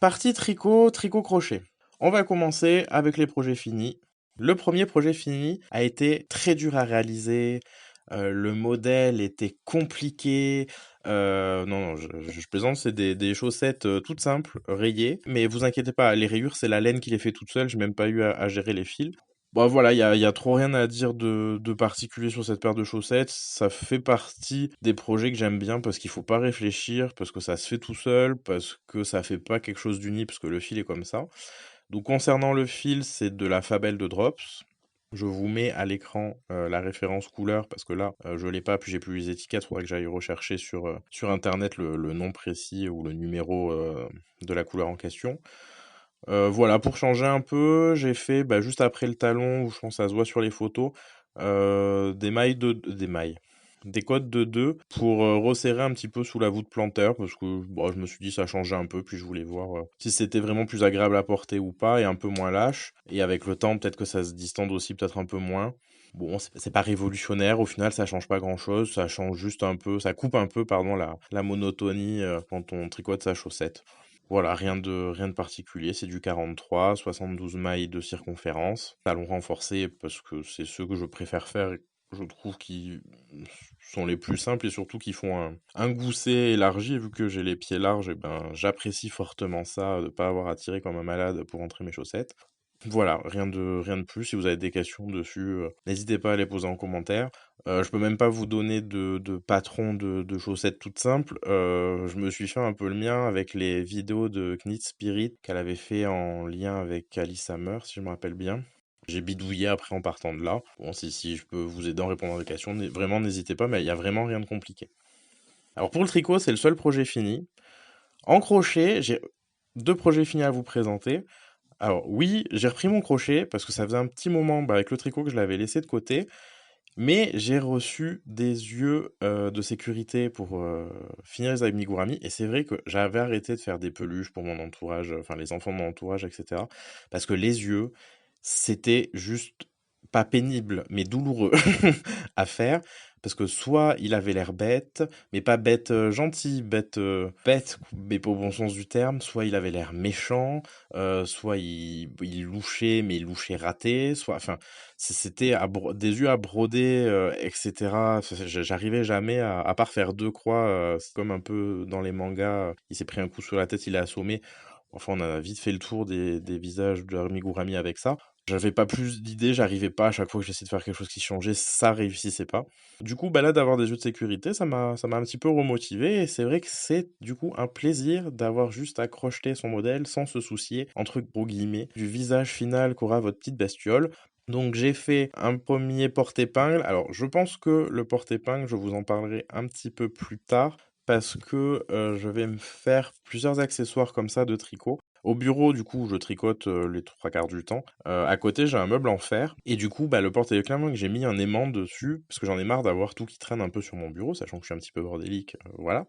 Partie tricot, tricot-crochet. On va commencer avec les projets finis. Le premier projet fini a été très dur à réaliser. Le modèle était compliqué. Non, je plaisante, c'est des chaussettes toutes simples, rayées. Mais vous inquiétez pas, les rayures, c'est la laine qui les fait toute seule. J'ai même pas eu à gérer les fils. Bon, voilà, il y a trop rien à dire de particulier sur cette paire de chaussettes. Ça fait partie des projets que j'aime bien parce qu'il faut pas réfléchir, parce que ça se fait tout seul, parce que ça fait pas quelque chose d'uni, parce que le fil est comme ça. Donc concernant le fil, c'est de la Fabel de Drops. Je vous mets à l'écran la référence couleur parce que là, je l'ai pas, puis j'ai plus les étiquettes. Faudrait que j'aille rechercher sur internet le nom précis ou le numéro de la couleur en question. Voilà, pour changer un peu, j'ai fait juste après le talon, où je pense que ça se voit sur les photos, des codes de 2 pour resserrer un petit peu sous la voûte plantaire parce que bon, je me suis dit ça changeait un peu, puis je voulais voir si c'était vraiment plus agréable à porter ou pas et un peu moins lâche. Et avec le temps, peut-être que ça se distende aussi, peut-être un peu moins. Bon, c'est pas révolutionnaire, au final ça change pas grand-chose, ça change juste un peu, ça coupe un peu, pardon, la monotonie quand on tricote sa chaussette. Voilà, rien de particulier, c'est du 43, 72 mailles de circonférence, talons renforcés parce que c'est ceux que je préfère faire, et je trouve qui sont les plus simples et surtout qui font un gousset élargi, vu que j'ai les pieds larges, et ben j'apprécie fortement ça, de pas avoir à tirer comme un malade pour entrer mes chaussettes. Voilà, rien de plus. Si vous avez des questions dessus, n'hésitez pas à les poser en commentaire. Je peux même pas vous donner de patron de chaussettes toutes simples. Je me suis fait un peu le mien avec les vidéos de Knit Spirit qu'elle avait fait en lien avec Alice Hammer, si je me rappelle bien. J'ai bidouillé après en partant de là. Bon, si je peux vous aider en répondant à des questions, vraiment n'hésitez pas, mais il y a vraiment rien de compliqué. Alors pour le tricot, c'est le seul projet fini. En crochet, j'ai deux projets finis à vous présenter. Alors oui, j'ai repris mon crochet parce que ça faisait un petit moment avec le tricot que je l'avais laissé de côté, mais j'ai reçu des yeux de sécurité pour finir les amigurumi, et c'est vrai que j'avais arrêté de faire des peluches pour mon entourage, enfin les enfants de mon entourage, etc. Parce que les yeux, c'était juste pas pénible, mais douloureux à faire, parce que soit il avait l'air bête, mais pas bête gentil, bête, mais pas au bon sens du terme, soit il avait l'air méchant, soit il louchait, mais il louchait raté, soit, enfin, c'était des yeux à broder, etc. J'arrivais jamais à part faire deux croix, c'est comme un peu dans les mangas, il s'est pris un coup sur la tête, il est assommé. Enfin, on a vite fait le tour des visages de Amigurumi avec ça. J'avais pas plus d'idées, j'arrivais pas, à chaque fois que j'essayais de faire quelque chose qui changeait, ça réussissait pas. Du coup, là, d'avoir des jeux de sécurité, ça m'a un petit peu remotivé, et c'est vrai que c'est, du coup, un plaisir d'avoir juste à crocheter son modèle sans se soucier, entre gros guillemets, du visage final qu'aura votre petite bestiole. Donc, j'ai fait un premier porte-épingle. Alors, je pense que le porte-épingle, je vous en parlerai un petit peu plus tard, parce que je vais me faire plusieurs accessoires comme ça de tricot. Au bureau, du coup, je tricote les trois quarts du temps. À côté, j'ai un meuble en fer. Et du coup, le porte-éclair, que j'ai mis un aimant dessus, parce que j'en ai marre d'avoir tout qui traîne un peu sur mon bureau, sachant que je suis un petit peu bordélique, voilà.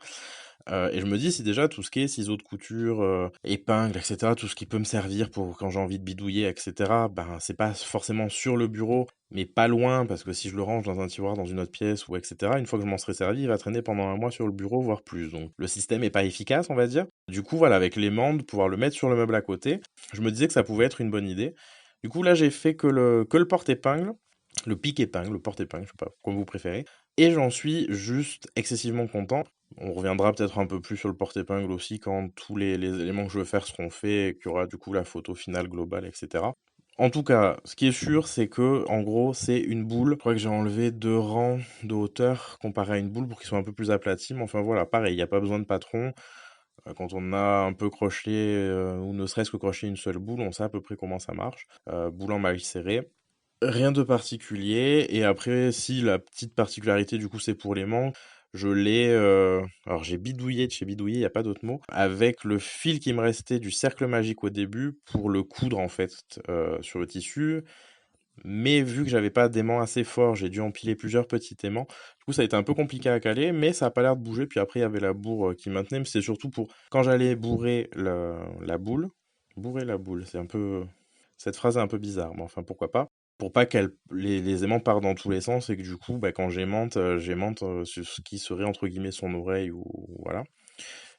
Et je me dis, si déjà tout ce qui est ciseaux de couture, épingles, etc., tout ce qui peut me servir pour quand j'ai envie de bidouiller, etc., ben c'est pas forcément sur le bureau, mais pas loin, parce que si je le range dans un tiroir, dans une autre pièce, ou etc., une fois que je m'en serai servi, il va traîner pendant un mois sur le bureau, voire plus. Donc le système est pas efficace, on va dire. Du coup, voilà, avec l'aimant, de pouvoir le mettre sur le meuble à côté, je me disais que ça pouvait être une bonne idée. Du coup, là, j'ai fait que le porte-épingle, le pique-épingle, le porte-épingle, je sais pas, comme vous préférez. Et j'en suis juste excessivement content. On reviendra peut-être un peu plus sur le porte-épingle aussi quand tous les éléments que je veux faire seront faits et qu'il y aura du coup la photo finale globale, etc. En tout cas, ce qui est sûr, c'est que en gros, c'est une boule. Je crois que j'ai enlevé 2 rangs de hauteur comparé à une boule pour qu'ils soient un peu plus aplatis. Mais enfin voilà, pareil, il n'y a pas besoin de patron. Quand on a un peu crocheté, ou ne serait-ce que crocheté une seule boule, on sait à peu près comment ça marche. Boule en maille serrée. Rien de particulier. Et après, si la petite particularité, du coup, c'est pour les manches, je l'ai. Alors, j'ai bidouillé de chez Bidouillé, il n'y a pas d'autre mot, avec le fil qui me restait du cercle magique au début pour le coudre, en fait, sur le tissu. Mais vu que j'avais pas d'aimant assez fort, j'ai dû empiler plusieurs petits aimants. Du coup, ça a été un peu compliqué à caler, mais ça a pas l'air de bouger. Puis après, il y avait la bourre qui maintenait. Mais c'est surtout pour quand j'allais bourrer la boule. Bourrer la boule, c'est un peu. Cette phrase est un peu bizarre, mais enfin, pourquoi pas. Pour pas que les aimants partent dans tous les sens et que du coup, quand j'aimante sur ce qui serait entre guillemets son oreille ou voilà.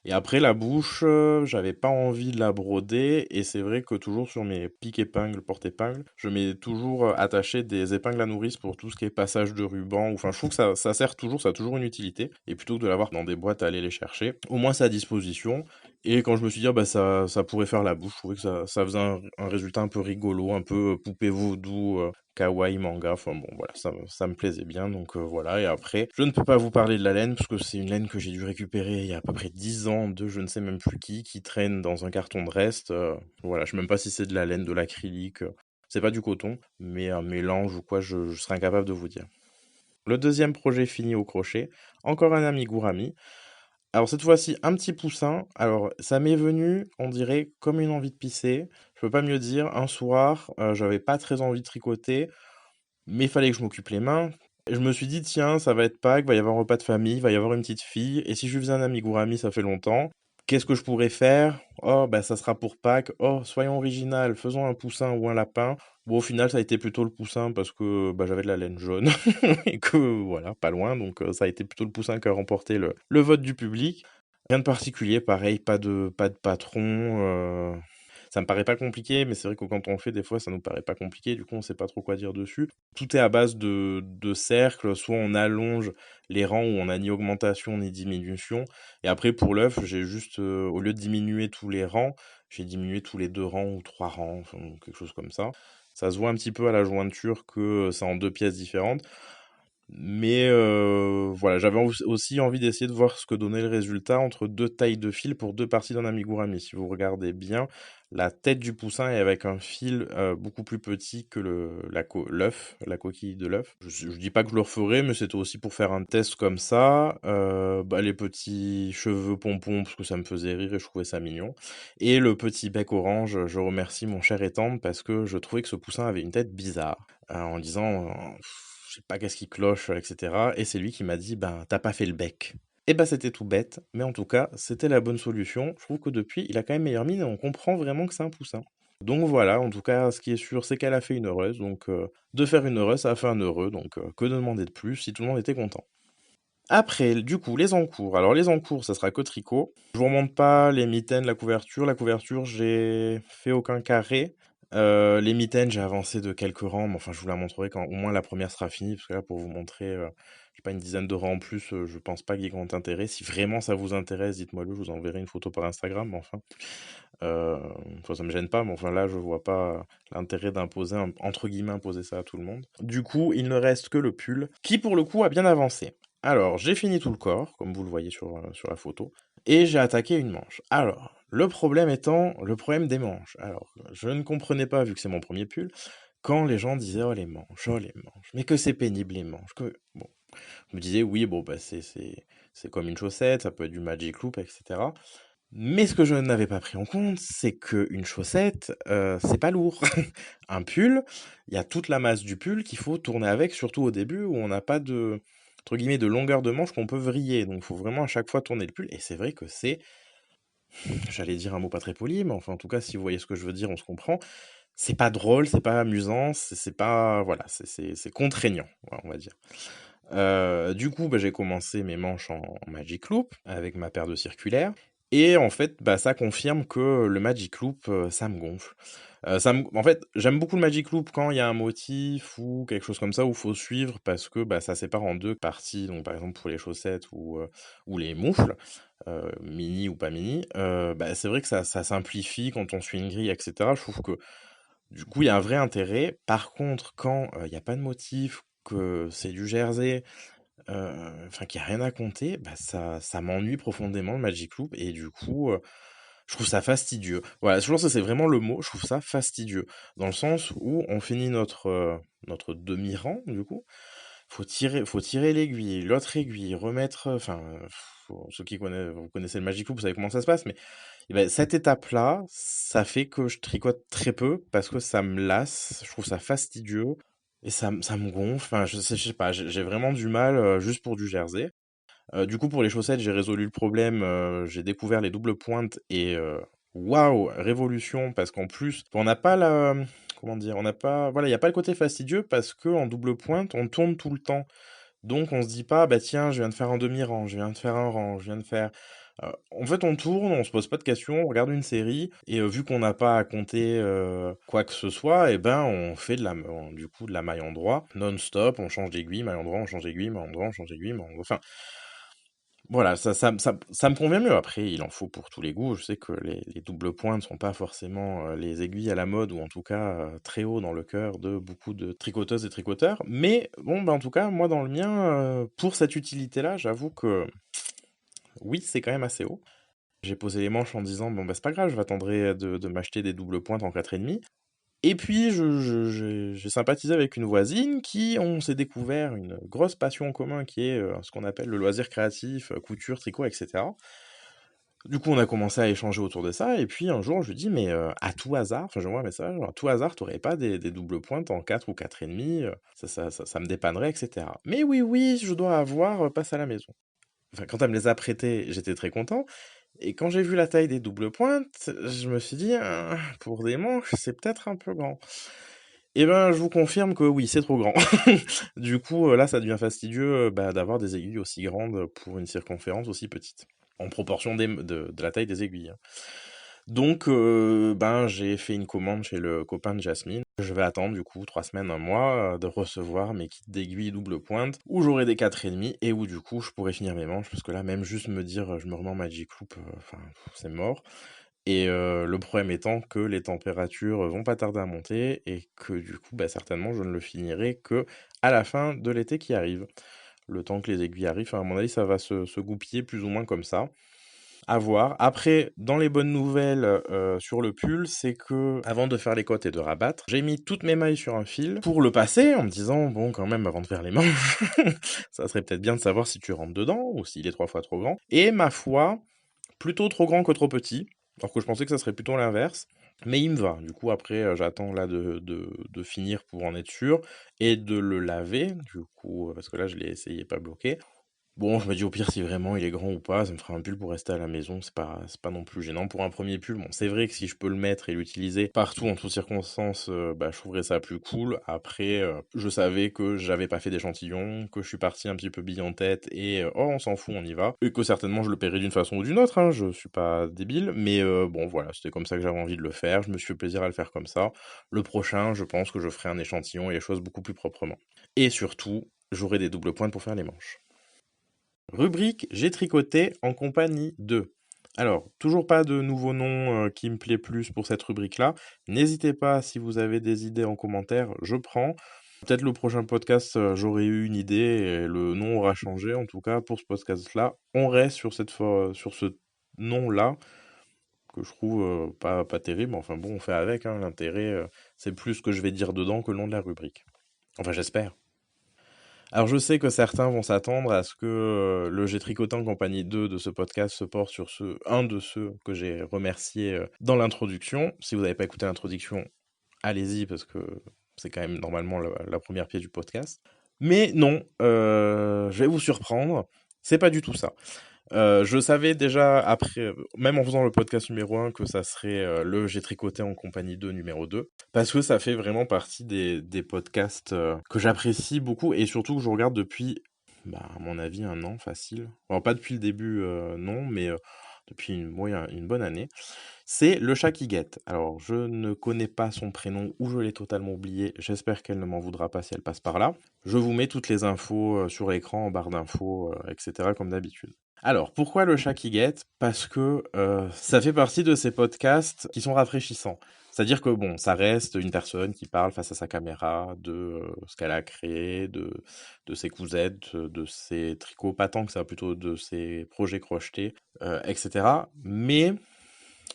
Et après, la bouche, j'avais pas envie de la broder. Et c'est vrai que toujours sur mes piques-épingles, porte-épingles, je mets toujours attaché des épingles à nourrice pour tout ce qui est passage de ruban. Enfin, je trouve que ça sert toujours, ça a toujours une utilité. Et plutôt que de l'avoir dans des boîtes à aller les chercher, au moins c'est à disposition. Et quand je me suis dit, ah bah ça pourrait faire la bouche, je trouvais que ça faisait un résultat un peu rigolo, un peu poupée vaudou, kawaii manga. Enfin bon, voilà, ça me plaisait bien. Donc voilà. Et après, je ne peux pas vous parler de la laine, parce que c'est une laine que j'ai dû récupérer il y a à peu près 10 ans de je ne sais même plus qui traîne dans un carton de reste. Voilà, je sais même pas si c'est de la laine, de l'acrylique. C'est pas du coton, mais un mélange ou quoi, je serais incapable de vous dire. Le deuxième projet fini au crochet, encore un amigurumi. Alors cette fois-ci, un petit poussin. Alors ça m'est venu, on dirait, comme une envie de pisser. Je peux pas mieux dire. Un soir, j'avais pas très envie de tricoter, mais il fallait que je m'occupe les mains. Et je me suis dit, tiens, ça va être Pâques, va y avoir un repas de famille, va y avoir une petite fille. Et si je lui faisais un amigurumi, ça fait longtemps. Qu'est-ce que je pourrais faire? Oh, bah ça sera pour Pâques. Oh, soyons original, faisons un poussin ou un lapin. Bon, au final, ça a été plutôt le poussin parce que bah, j'avais de la laine jaune et que voilà, pas loin. Donc ça a été plutôt le poussin qui a remporté le vote du public. Rien de particulier, pareil, pas de patron. Ça me paraît pas compliqué, mais c'est vrai que quand on le fait, des fois, ça nous paraît pas compliqué. Du coup, on sait pas trop quoi dire dessus. Tout est à base de cercles. Soit on allonge les rangs où on n'a ni augmentation ni diminution. Et après, pour l'œuf, j'ai juste, au lieu de diminuer tous les rangs, j'ai diminué tous les 2 rangs ou 3 rangs, enfin, quelque chose comme ça. Ça se voit un petit peu à la jointure que c'est en 2 pièces différentes. Mais voilà, j'avais aussi envie d'essayer de voir ce que donnait le résultat entre 2 tailles de fil pour 2 parties d'un amigurumi. Si vous regardez bien, la tête du poussin est avec un fil beaucoup plus petit que l'œuf, la coquille de l'œuf. Je dis pas que je le referai, mais c'était aussi pour faire un test comme ça. Bah, les petits cheveux pompons, parce que ça me faisait rire et je trouvais ça mignon. Et le petit bec orange, je remercie mon cher Étendre parce que je trouvais que ce poussin avait une tête bizarre. En disant, je sais pas qu'est-ce qui cloche, etc. Et c'est lui qui m'a dit, ben, t'as pas fait le bec. Et ben, c'était tout bête, mais en tout cas, c'était la bonne solution. Je trouve que depuis, il a quand même meilleure mine et on comprend vraiment que c'est un poussin. Donc voilà, en tout cas, ce qui est sûr, c'est qu'elle a fait une heureuse. Donc, de faire une heureuse, ça a fait un heureux. Donc, que demander de plus si tout le monde était content? Après, du coup, les encours. Alors, les encours, ça sera que tricot. Je vous remonte pas les mitaines, la couverture. La couverture, j'ai fait aucun carré. Les mitaines, j'ai avancé de quelques rangs, mais enfin, je vous la montrerai quand au moins la première sera finie, parce que là, pour vous montrer, je sais pas, une dizaine de rangs en plus, je pense pas qu'il y ait grand intérêt. Si vraiment ça vous intéresse, dites-moi-le, je vous enverrai une photo par Instagram, mais enfin, euh, enfin, ça me gêne pas, mais enfin là, je vois pas l'intérêt d'imposer, entre guillemets, imposer ça à tout le monde. Du coup, il ne reste que le pull, qui pour le coup a bien avancé. Alors, j'ai fini tout le corps, comme vous le voyez sur la photo, et j'ai attaqué une manche. Alors, le problème étant le problème des manches. Alors, je ne comprenais pas, vu que c'est mon premier pull, quand les gens disaient oh les manches, mais que c'est pénible les manches. Que... Bon, je me disais oui, bon, bah, c'est comme une chaussette, ça peut être du Magic Loop, etc. Mais ce que je n'avais pas pris en compte, c'est qu'une chaussette, c'est pas lourd. Un pull, il y a toute la masse du pull qu'il faut tourner avec, surtout au début où on n'a pas de, entre guillemets, de longueur de manche qu'on peut vriller. Donc il faut vraiment à chaque fois tourner le pull. Et c'est vrai que c'est, j'allais dire un mot pas très poli, mais enfin en tout cas si vous voyez ce que je veux dire, on se comprend. C'est pas drôle, c'est pas amusant, c'est pas, voilà, c'est contraignant, voilà, on va dire. Du coup, bah, j'ai commencé mes manches en Magic Loop avec ma paire de circulaires. Et en fait, bah, ça confirme que le Magic Loop, ça me gonfle. En fait, j'aime beaucoup le Magic Loop quand il y a un motif ou quelque chose comme ça où il faut suivre parce que bah, ça sépare en 2 parties. Donc, par exemple, pour les chaussettes ou les moufles, mini ou pas mini, bah, c'est vrai que ça simplifie quand on suit une grille, etc. Je trouve que du coup, il y a un vrai intérêt. Par contre, quand il n'y a pas de motif, que c'est du jersey, enfin qu'il y a rien à compter, bah ça m'ennuie profondément le Magic Loop et du coup, je trouve ça fastidieux. Voilà, je pense que c'est vraiment le mot, je trouve ça fastidieux. Dans le sens où on finit notre demi-rang, du coup, faut tirer l'aiguille, l'autre aiguille, remettre, enfin, ceux qui connaissent, vous connaissez le Magic Loop, vous savez comment ça se passe, mais eh ben, cette étape-là, ça fait que je tricote très peu parce que ça me lasse, je trouve ça fastidieux et ça me gonfle. Enfin, je sais pas, j'ai vraiment du mal juste pour du jersey. Du coup, pour les chaussettes, j'ai résolu le problème. J'ai découvert les doubles pointes et waouh, révolution parce qu'en plus, on n'a pas la, comment dire, on n'a pas, voilà, il y a pas le côté fastidieux parce que en double pointe, on tourne tout le temps. Donc on se dit pas, bah tiens, je viens de faire un demi-rang, je viens de faire un rang, je viens de faire. En fait, on tourne, on se pose pas de questions, on regarde une série et vu qu'on n'a pas à compter, quoi que ce soit et ben, on fait du coup, de la maille endroit non-stop, on change d'aiguille, maille endroit, on change d'aiguille, maille endroit, on change d'aiguille, enfin, voilà, ça me convient mieux. Après, il en faut pour tous les goûts. Je sais que les doubles pointes sont pas forcément, les aiguilles à la mode ou en tout cas, très haut dans le cœur de beaucoup de tricoteuses et tricoteurs. Mais bon, bah, en tout cas, moi dans le mien, pour cette utilité-là, j'avoue que oui, c'est quand même assez haut. J'ai posé les manches en disant: «Bon, bah, c'est pas grave, je m'attendrai de m'acheter des doubles pointes en 4,5». Et puis j'ai sympathisé avec une voisine on s'est découvert une grosse passion en commun qui est, ce qu'on appelle le loisir créatif, couture, tricot et cetera. Du coup, on a commencé à échanger autour de ça et puis un jour, je lui dis: «Mais, à tout hasard», enfin, j'envoie un message: «À tout hasard, tu aurais pas des doubles pointes en 4 ou 4,5, ça me dépannerait et cetera». «Mais oui, oui, je dois avoir, passe à la maison». Enfin, quand elle me les a prêtés, j'étais très content et quand j'ai vu la taille des doubles pointes, je me suis dit: pour des manches, c'est peut-être un peu grand». Et ben, je vous confirme que oui, c'est trop grand. Du coup, là, ça devient fastidieux, bah, d'avoir des aiguilles aussi grandes pour une circonférence aussi petite, en proportion de la taille des aiguilles, hein. Donc, ben, j'ai fait une commande chez le copain de Jasmine. Je vais attendre du coup 3 semaines, un mois, de recevoir mes kits d'aiguilles double pointe, où j'aurai des 4,5 et où du coup je pourrai finir mes manches, parce que là, même juste me dire, je me remets en Magic Loop, enfin, c'est mort. Et le problème étant que les températures vont pas tarder à monter et que du coup, bah, certainement, je ne le finirai que à la fin de l'été qui arrive. Le temps que les aiguilles arrivent, enfin, à mon avis, ça va se goupiller plus ou moins comme ça. À voir. Après, dans les bonnes nouvelles, sur le pull, c'est que avant de faire les côtes et de rabattre, j'ai mis toutes mes mailles sur un fil pour le passer en me disant: «Bon, quand même, avant de faire les manches, ça serait peut-être bien de savoir si tu rentres dedans ou s'il est 3 fois trop grand». Et ma foi, plutôt trop grand que trop petit, alors que je pensais que ça serait plutôt l'inverse. Mais il me va. Du coup, après, j'attends là de finir pour en être sûr et de le laver, du coup, parce que là, je l'ai essayé pas bloqué. Bon, je me dis au pire, si vraiment il est grand ou pas, ça me fera un pull pour rester à la maison, c'est pas non plus gênant pour un premier pull. Bon, c'est vrai que si je peux le mettre et l'utiliser partout en toutes circonstances, bah, je trouverais ça plus cool. Après, je savais que j'avais pas fait d'échantillon, que je suis parti un petit peu bille en tête et oh, on s'en fout, on y va. Et que certainement je le paierai d'une façon ou d'une autre, hein, je suis pas débile, mais bon, voilà, c'était comme ça que j'avais envie de le faire. Je me suis fait plaisir à le faire comme ça. Le prochain, je pense que je ferai un échantillon et les choses beaucoup plus proprement. Et surtout, j'aurai des doubles pointes pour faire les manches. Rubrique j'ai tricoté en compagnie de. Alors, toujours pas de nouveau nom qui me plaît plus pour cette rubrique-là. N'hésitez pas si vous avez des idées en commentaire, je prends. Peut-être le prochain podcast, j'aurai eu une idée et le nom aura changé. En tout cas, pour ce podcast-là, on reste sur ce nom-là que je trouve pas terrible. Enfin bon, on fait avec, hein. L'intérêt, c'est plus ce que je vais dire dedans que le nom de la rubrique. Enfin, j'espère. Alors je sais que certains vont s'attendre à ce que le J'ai tricoté en compagnie 2 de ce podcast se porte sur un de ceux que j'ai remercié dans l'introduction. Si vous n'avez pas écouté l'introduction, allez-y parce que c'est quand même normalement la première pièce du podcast. Mais non, je vais vous surprendre, c'est pas du tout ça. Je savais déjà après, même en faisant le podcast numéro 1 que ça serait le J'ai tricoté en compagnie 2 numéro 2, parce que ça fait vraiment partie des podcasts que j'apprécie beaucoup et surtout que je regarde depuis, bah, à mon avis, un an facile. Alors, pas depuis le début, non, mais depuis une bonne année. C'est Le Chat qui guette. Alors, je ne connais pas son prénom ou je l'ai totalement oublié. J'espère qu'elle ne m'en voudra pas si elle passe par là. Je vous mets toutes les infos sur l'écran, en barre d'infos, etc., comme d'habitude. Alors, pourquoi Le Chat qui guette? Parce que ça fait partie de ces podcasts qui sont rafraîchissants. C'est-à-dire que bon, ça reste une personne qui parle face à sa caméra de ce qu'elle a créé, de ses cousettes, de ses tricots, pas tant que ça, plutôt de ses projets crochetés, etc. Mais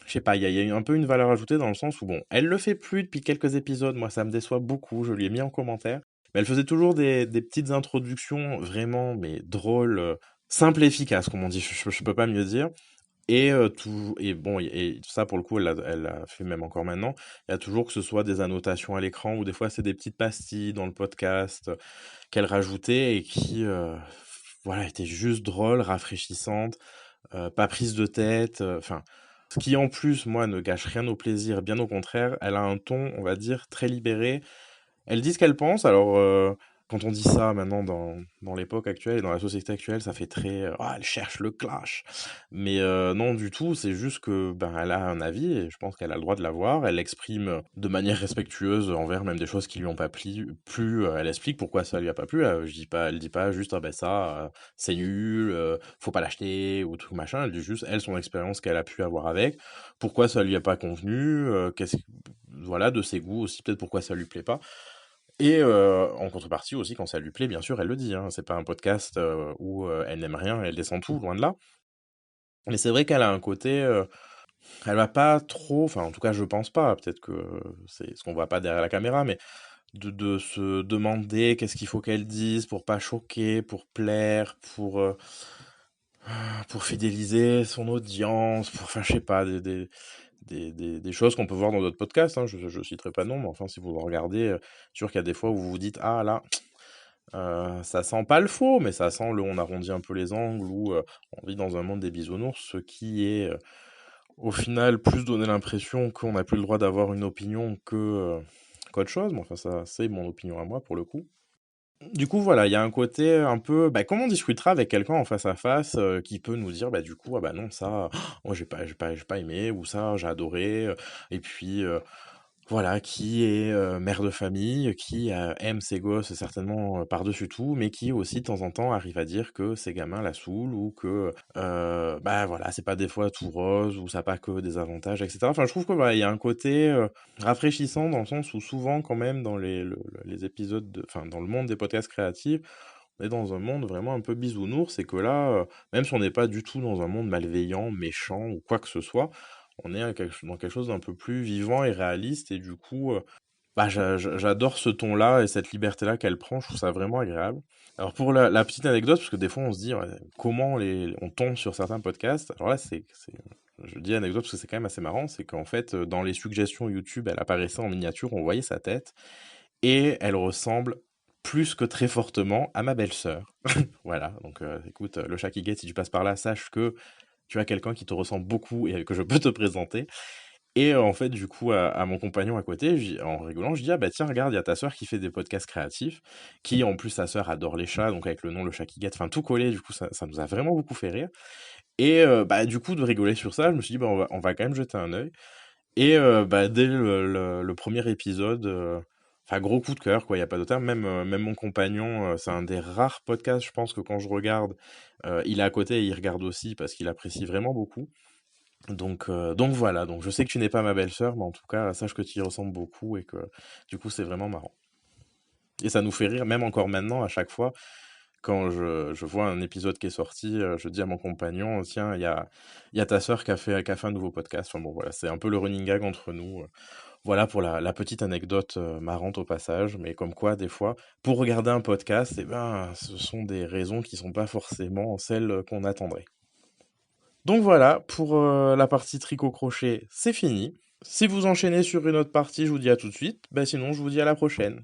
je sais pas, il y a un peu une valeur ajoutée dans le sens où, bon, elle le fait plus depuis quelques épisodes, moi ça me déçoit beaucoup, je lui ai mis en commentaire, mais elle faisait toujours des petites introductions vraiment, mais drôles, simples et efficaces, comme on dit, je peux pas mieux dire. Et bon, et ça pour le coup, elle l'a fait même encore maintenant. Il y a toujours que ce soit des annotations à l'écran ou des fois c'est des petites pastilles dans le podcast qu'elle rajoutait et qui, voilà, étaient juste drôles, rafraîchissantes, pas prises de tête, enfin. Ce qui en plus, moi, ne gâche rien au plaisir, bien au contraire, elle a un ton, on va dire, très libéré. Elle dit ce qu'elle pense, alors quand on dit ça maintenant dans l'époque actuelle et dans la société actuelle, ça fait très ah, elle cherche le clash. Mais non, du tout, c'est juste que ben, elle a un avis et je pense qu'elle a le droit de l'avoir. Elle l'exprime de manière respectueuse envers même des choses qui lui ont pas plu. Elle explique pourquoi ça lui a pas plu. Elle dit pas juste ah ben ça, c'est nul, faut pas l'acheter ou tout machin. Elle dit juste elle son expérience qu'elle a pu avoir avec, pourquoi ça lui a pas convenu, voilà, de ses goûts aussi, peut-être pourquoi ça lui plaît pas. Et en contrepartie aussi, quand ça lui plaît, bien sûr, elle le dit, hein. C'est pas un podcast où elle n'aime rien et elle descend tout, loin de là. Mais c'est vrai qu'elle a un côté, elle va pas trop, enfin en tout cas je pense pas, peut-être que c'est ce qu'on voit pas derrière la caméra, mais de se demander qu'est-ce qu'il faut qu'elle dise pour pas choquer, pour plaire, pour fidéliser son audience, pour, enfin je sais pas, des choses qu'on peut voir dans d'autres podcasts, hein. Je citerai pas de nom, mais enfin si vous regardez, sûr qu'il y a des fois où vous vous dites ah là. Ça sent pas le faux, mais ça sent le on arrondit un peu les angles ou on vit dans un monde des bisounours, ce qui est au final plus donner l'impression qu'on n'a plus le droit d'avoir une opinion qu'autre chose. Mais enfin, ça, c'est mon opinion à moi pour le coup. Du coup, voilà, il y a un côté un peu, bah, comment on discutera avec quelqu'un en face à face qui peut nous dire, bah, du coup, ah bah non, ça, moi j'ai pas aimé, ou ça, j'ai adoré, et puis voilà, qui est mère de famille, qui aime ses gosses certainement par-dessus tout, mais qui aussi de temps en temps arrive à dire que ses gamins la saoulent ou que bah voilà, c'est pas des fois tout rose ou ça n'a pas que des avantages, etc. Enfin, je trouve que voilà, il y a un côté rafraîchissant dans le sens où souvent quand même dans les épisodes, enfin dans le monde des podcasts créatifs, on est dans un monde vraiment un peu bisounours, et que là, même si on n'est pas du tout dans un monde malveillant, méchant ou quoi que ce soit, on est dans quelque chose d'un peu plus vivant et réaliste, et du coup, bah, j'adore ce ton-là et cette liberté-là qu'elle prend, je trouve ça vraiment agréable. Alors pour la petite anecdote, parce que des fois on se dit ouais, comment on tombe sur certains podcasts, alors là je dis anecdote parce que c'est quand même assez marrant, c'est qu'en fait dans les suggestions YouTube, elle apparaissait en miniature, on voyait sa tête, et elle ressemble plus que très fortement à ma belle-sœur. Voilà, donc écoute, le chat qui guette, si tu passes par là, sache que tu as quelqu'un qui te ressemble beaucoup et que je peux te présenter. Et en fait, du coup, à mon compagnon à côté, en rigolant, je dis, ah bah tiens, regarde, il y a ta sœur qui fait des podcasts créatifs, qui en plus, sa sœur adore les chats, donc avec le nom Le Chat qui guette, enfin tout collé, du coup, ça nous a vraiment beaucoup fait rire. Et bah du coup, de rigoler sur ça, je me suis dit, bah on va quand même jeter un œil. Et bah dès le premier épisode, enfin gros coup de cœur, quoi, il n'y a pas de terme, même mon compagnon, c'est un des rares podcasts, je pense que quand je regarde, il est à côté et il regarde aussi parce qu'il apprécie vraiment beaucoup. Donc voilà, donc je sais que tu n'es pas ma belle-sœur, mais en tout cas, sache que tu y ressembles beaucoup et que du coup, c'est vraiment marrant. Et ça nous fait rire, même encore maintenant, à chaque fois, quand je vois un épisode qui est sorti, je dis à mon compagnon, tiens, il y a ta sœur qui a fait un nouveau podcast. Enfin bon, voilà, c'est un peu le running gag entre nous. Voilà pour la petite anecdote marrante au passage, mais comme quoi, des fois, pour regarder un podcast, eh ben, ce sont des raisons qui sont pas forcément celles qu'on attendrait. Donc voilà, pour la partie tricot-crochet, c'est fini. Si vous enchaînez sur une autre partie, je vous dis à tout de suite. Bah sinon, je vous dis à la prochaine.